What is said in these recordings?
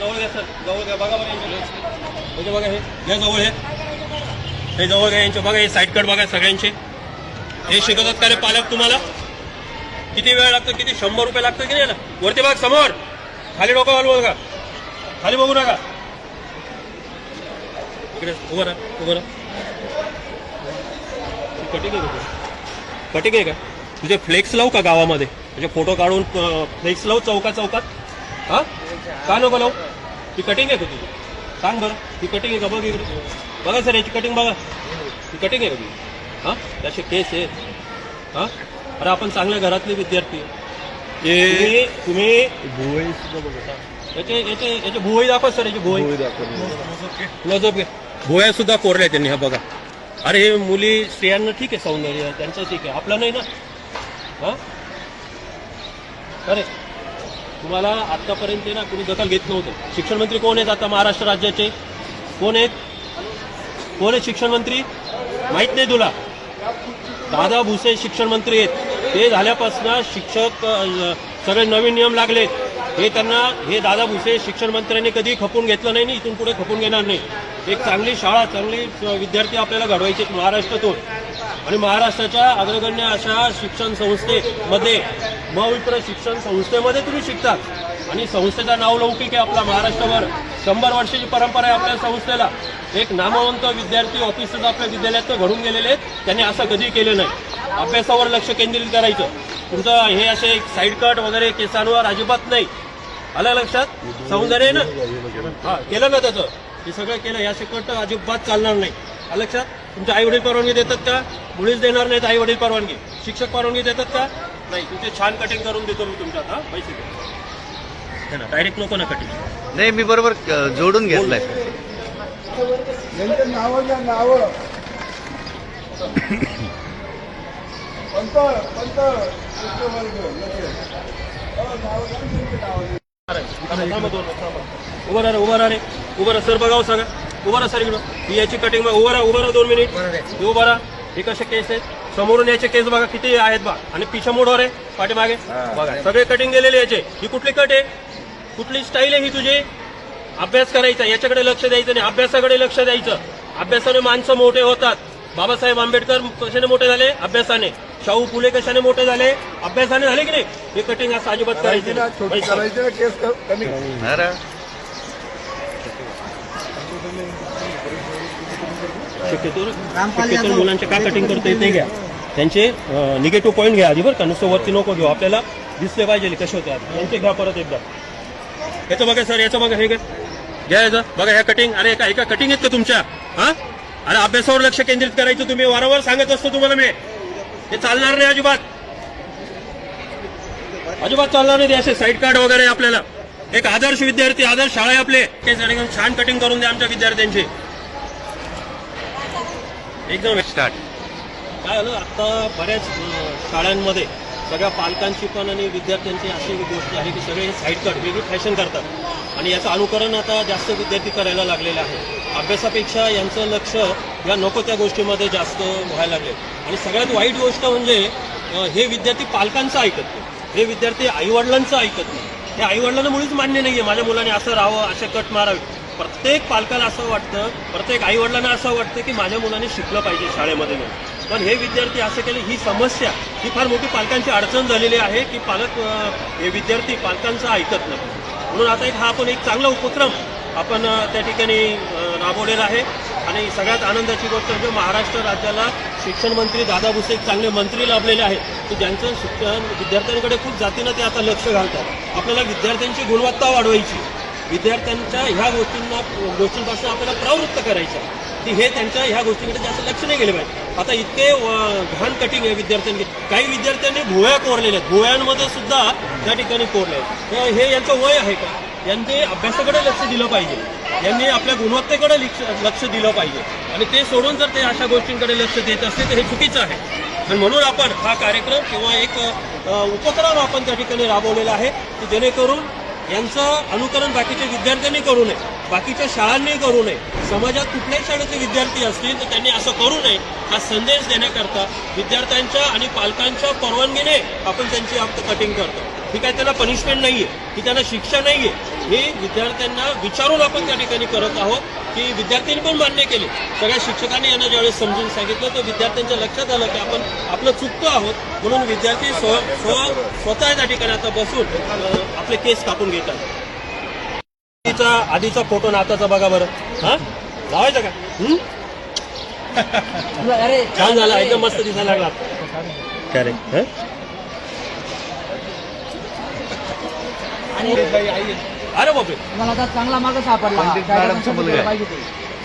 जवळ घ्या सर, जवळ घ्या. बघा बघा म्हणजे बघा हे जवळ हे जवळ घ्या यांच्या. बघा हे साईड कट बघा सगळ्यांचे. हे शिकवतात का रे पालक तुम्हाला? किती वेळ लागतो? किती 100 रुपये लागतो की नाही ना? वरती बघ समोर, खाली डोकं घालू बघा, खाली बघू नका. इकडे उभं राहा, उभं राहा. कटिंग आहे का? कटिंग आहे का तुझे? फ्लेक्स लावू का गावामध्ये? म्हणजे फोटो काढून फ्लेक्स लावू चौकात? हा का नको लावू? ती कटिंग आहे का तुझी? सांग बरं, ती कटिंग आहे का? बघ इकडे बघा सर, याची कटिंग बघा. ती कटिंग आहे का तुझी? हा त्याचे केस आहे. हा अरे आपण चांगल्या घरातले विद्यार्थी. तुम्ही याचे भुवई दाखवा सर, याची भुवई नजब घे. भुवया सुद्धा कोरल्या त्यांनी. हा बघा. अरे हे मुली स्त्रियांना ठीक आहे, सौंदर्य त्यांचं ठीक आहे, आपलं नाही ना. हा अरे तुम्हाला आतापर्यंत ना कुणी दखल घेत नव्हतं. शिक्षण मंत्री कोण आहेत आता महाराष्ट्र राज्याचे? कोण आहेत शिक्षण मंत्री? माहित नाही तुला? दादा भुसे शिक्षण मंत्री आहेत. ते झाल्यापासून शिक्षक सगळे नवीन नियम लागलेत. हे दादा भुसे शिक्षण मंत्र्यांनी कधी खपून घेतलं नाही, इथून पुढे खपून घेणार नाही. एक चांगली शाळा, चांगली विद्यार्थी आपल्याला घडवायचे महाराष्ट्रातून. आणि महाराष्ट्राच्या अग्रगण्य अशा शिक्षण संस्थेमध्ये, मविप्र शिक्षण संस्थेमध्ये तुम्ही शिकतात. आणि संस्थेचं नाव लौकिक आहे आपला महाराष्ट्रभर. 100 वर्षाची परंपरा आहे आपल्या संस्थेला. एक नामवंत विद्यार्थी ऑफिसर्स आपल्या विद्यालयात घडून गेलेले आहेत. त्यांनी असं कधी केलं नाही. अभ्यासावर लक्ष केंद्रित करायचं. तुमचं हे असे साईड कट वगैरे केसांवर अजिबात नाही. आलं लक्षात? सौंदर्य आहे ना? हा केलं ना त्याचं, हे सगळं केलं. या कट अजिबात चालणार नाही. आलं लक्षात? तुमचे आई वडील परवानगी देतात का? मुळीच देणार नाहीत आई वडील परवानगी. शिक्षक परवानगी देतात का? नाही. तुमचे छान कटिंग करून देतो मी तुमच्यात. हा पैसे दे ना, डायरेक्ट नको ना कटिंग. नाही, मी बरोबर जोडून घेतलाय. उभा राहा सर. बघावं सांगा. उभा राहा सर इकडं. ही याची कटिंग उभा राहा 2 मिनिट. उभा राहा. हे कसे केस आहेत? समोरून याचे केस बघा किती आहेत बा. आणि पिछा मोडवर आहे पाठीमागे बघा. सगळे कटिंग गेलेले याचे. ही कुठली कट आहे? कुठली स्टाईल आहे ही तुझी? अभ्यास करायचा, याच्याकडे लक्ष द्यायचं नाही, अभ्यासाकडे लक्ष द्यायचं. अभ्यासाने माणसं मोठे होतात. बाबासाहेब आंबेडकर कशाने मोठे झाले? अभ्यासाने. शाहू फुले कशाने मोठे झाले? अभ्यासाने झाले की नाही? हे कटिंग असं अजिबात करायचं. शक्यतो मुलांचे का कटिंग करते ते घ्या. त्यांचे निगेटिव्ह पॉईंट घ्या आधी बरं का. नुसतं वरती नको घेऊ. आपल्याला दिसले पाहिजे कसे होते. त्यांचे घ्या परत एकदा. याचं बघा सर, याचं बघा. हे घ्या याचं बघा. ह्या कटिंग. अरे एका कटिंग आहेत का तुमच्या? हा अरे अभ्यासावर लक्ष केंद्रित करायचं. तुम्ही वारंवार सांगत असतो तुम्हाला मी. हे चालणार नाही अजिबात. अजिबात चालणार नाही. असे साईड कार्ड वगैरे. आपल्याला एक आदर्श विद्यार्थी, आदर्श शाळा आहे आपले. छान कटिंग करून द्या आमच्या विद्यार्थ्यांची. एकदम स्टार्ट. काय झालं आता बऱ्याच शाळांमध्ये सगळ्या पालकांची पण आणि विद्यार्थ्यांची अशी गोष्ट आहे की सगळे साईड कट वेगळी फॅशन करतात. आणि याचं अनुकरण आता जास्त विद्यार्थी करायला लागलेले आहे. अभ्यासापेक्षा यांचं लक्ष या नको त्या गोष्टीमध्ये जास्त व्हायला लागले. आणि सगळ्यात वाईट गोष्ट म्हणजे हे विद्यार्थी पालकांचं ऐकत नाही. हे विद्यार्थी आईवडिलांचं ऐकत नाही. हे आईवडिलांना मुळीच मान्य नाहीये माझ्या मुलाने असं राहावं, असे कट मारावे. प्रत्येक पालकाला असं वाटतं, प्रत्येक आईवडिलांना असं वाटतं की माझ्या मुलाने शिकलं पाहिजे शाळेमध्ये. पण हे विद्यार्थी असं केले. ही समस्या ही फार मोठी पालकांची अडचण झालेली आहे की हे विद्यार्थी पालकांचं ऐकत नाही. म्हणून आता आपण एक चांगला उपक्रम आपण त्या ठिकाणी राबवलेला आहे. आणि सगळ्यात आनंदाची गोष्ट म्हणजे महाराष्ट्र राज्याला शिक्षण मंत्री दादा भुसे एक चांगले मंत्री लाभलेले आहेत की ज्यांचं शिक्षण विद्यार्थ्यांकडे खूप जातीनं ते आता लक्ष घालतात. आपल्याला विद्यार्थ्यांची गुणवत्ता वाढवायची, विद्यार्थ्यांच्या ह्या गोष्टींपासून आपल्याला प्रवृत्त करायचं की हे त्यांच्या ह्या गोष्टींकडे जास्त लक्ष नाही गेले पाहिजे. आता इतके घाण कटिंग आहे विद्यार्थ्यांनी. काही विद्यार्थ्यांनी भुवया कोरलेल्या आहेत. भुवयांमध्ये सुद्धा त्या ठिकाणी कोरले आहेत. हे यांचं वय आहे का? यांनी अभ्यासाकडे लक्ष दिलं पाहिजे. यांनी आपल्या गुणवत्तेकडे लक्ष दिलं पाहिजे. आणि ते सोडून जर ते अशा गोष्टींकडे लक्ष देत असते तर हे चुकीचं आहे. आणि म्हणून आपण हा कार्यक्रम किंवा एक उपक्रम आपण त्या ठिकाणी राबवलेला आहे की जेणेकरून यांचं अनुकरण बाकीच्या विद्यार्थ्यांनी करू नये, बाकीच्या शाळांनी करू नये. समाजात कुठल्याही शाळेचे विद्यार्थी असतील तर त्यांनी असं करू नये हा संदेश देण्याकरता विद्यार्थ्यांच्या आणि पालकांच्या परवानगीने आपण त्यांची कटिंग करतो. ही काय त्यांना पनिशमेंट नाहीये, ही त्यांना शिक्षा नाहीये. हे विद्यार्थ्यांना विचारून आपण त्या ठिकाणी करत आहोत की विद्यार्थ्यांनी पण मान्य केले. सगळ्या शिक्षकांनी यांना ज्यावेळेस समजून सांगितलं तर विद्यार्थ्यांच्या लक्षात आलं की आपण आपलं चुकतो आहोत, म्हणून विद्यार्थी स्वतः त्या ठिकाणी आता बसून आपले केस कापून घेतात. आधीचा फोटो आणि आताचा बघा बरं. हा लावायचा का? छान झाला, एकदम मस्त दिसायला लागला. काय रे? अरे बापरे, मला आता चांगला मार्ग सापडला. पंडित मॅडमचा मुलगा आहे. पाहिजे ते.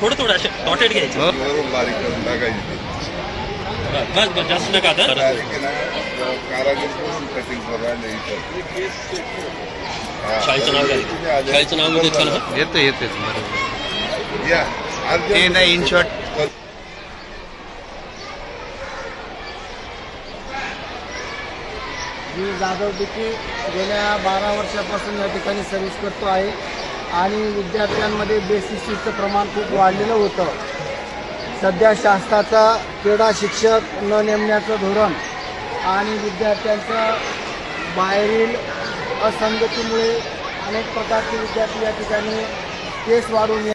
थोडं थोडं असे डॉटेड घ्यायचे. वरून बारीक करून टाकायची बस बस, जास्त नका आता. डायरेक्ट आहे ना, कारागीर करून कटिंग करून राहिले इथं. हा. शाळेचं नाव काय? शाळेचं नाव मी देतो ना. येतं येतेच बरोबर. या ते नाही in short me Jadhav decay गेल्या 12 वर्षापासून या ठिकाणी सर्व्हिस करतो आहे आणि विद्यार्थ्यांमध्ये बेसिसचं प्रमाण खूप वाढलेलं होतं. सध्या शासनाचा क्रीडा शिक्षक न नेमण्याचं धोरण आणि विद्यार्थ्यांच्या बाहेरील असंगतीमुळे अनेक प्रकारचे विद्यार्थी या ठिकाणी केस वाढून